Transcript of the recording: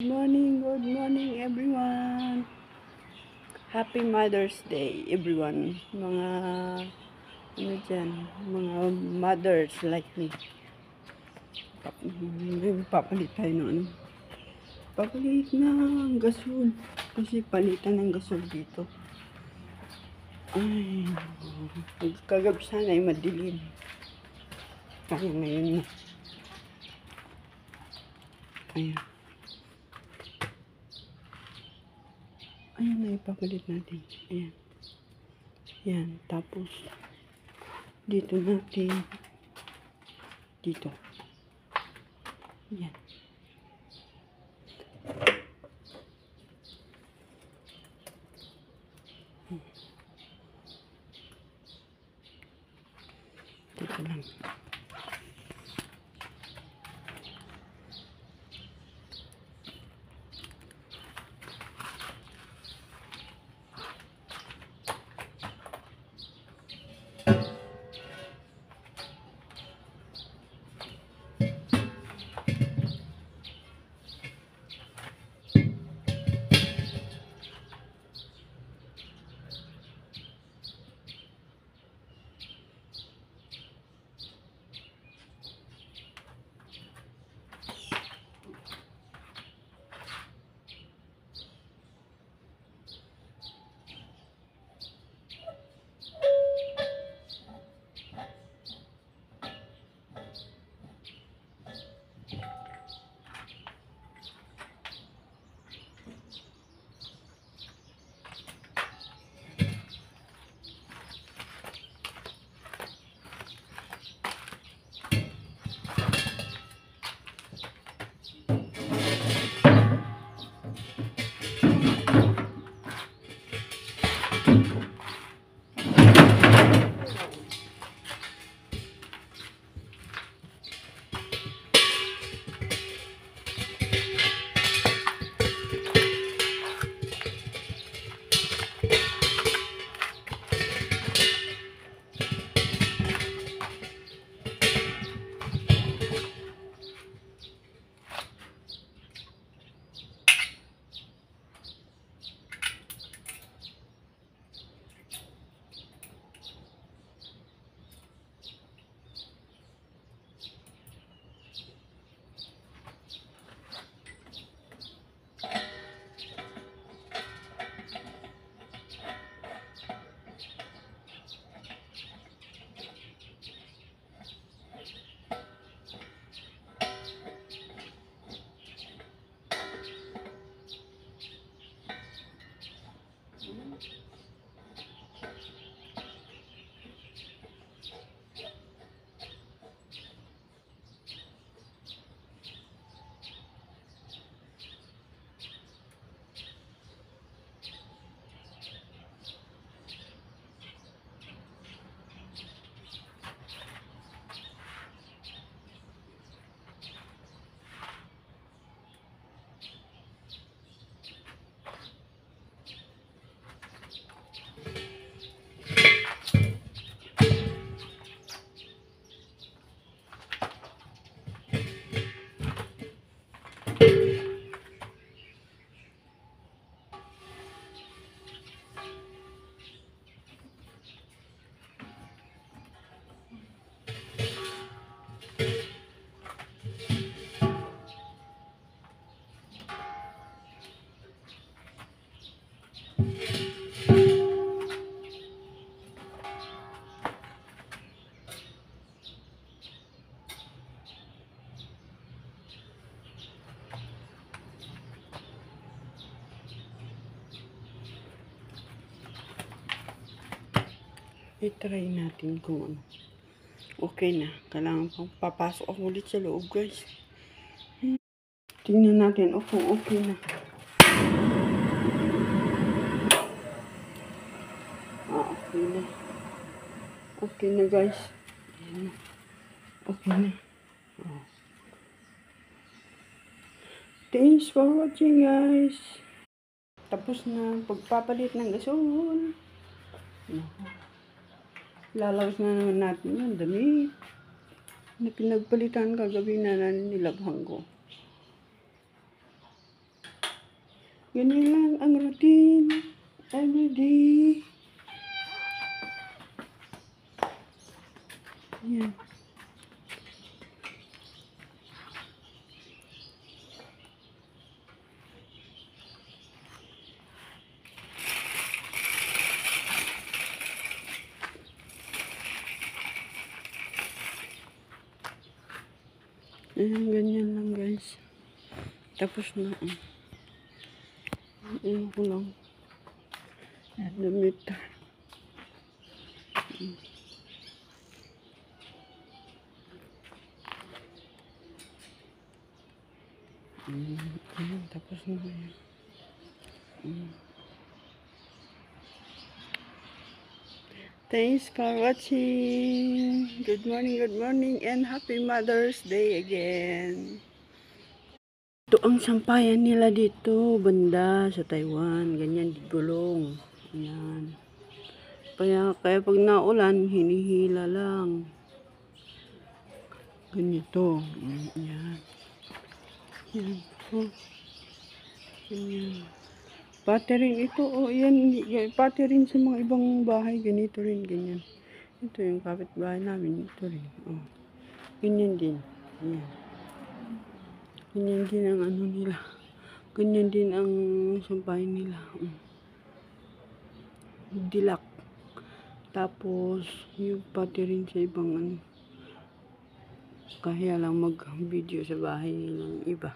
Good morning everyone. Happy Mother's Day everyone. Mga ano dyan, mga mothers like me. Papalit tayo ng ano. Papalit ng gasol. Kasi palitan ng gasol dito. Ay, kagabi sana ay madilim. Kaya ngayon na. Ayan. Ayan na ipapalit natin. Ayan. Ayan. Tapos, dito natin. Dito. Ayan. Dito lang. I-try natin kung ano. Okay na. Kailangan pang papasok ako ulit sa loob, guys. Tingnan natin kung okay na. Okay na. Okay na, guys. Ayan na. Okay na. Thanks for watching, guys. Tapos na pagpapalit ng gasol. Lalabas na naman natin yung dami na pinagpalitan kagabi na nilabhan ko. Ganyan lang ang routine. Everyday. Yan. Ayan, ganyan lang guys. Tapos na. Ayan ko lang. Damit. Ayan, tapos na yan. Thanks for watching. Good morning, and happy Mother's Day again. Ito ang sampayan nila dito, banda sa Taiwan. Ganyan, di gulong. Ayan. Kaya pag naulan, hinihila lang. Ganito. Ayan. Ayan. Oh. Ayan. Pati rin ito, yan, pati rin sa mga ibang bahay, ganito rin, ganyan. Ito yung kapitbahay namin, ito rin, ganyan din, ayan. Ganyan din ang ano nila, ganyan din ang sampahin nila, dilak. Tapos, yung pati rin sa ibang kaya lang mag-video sa bahay nilang iba.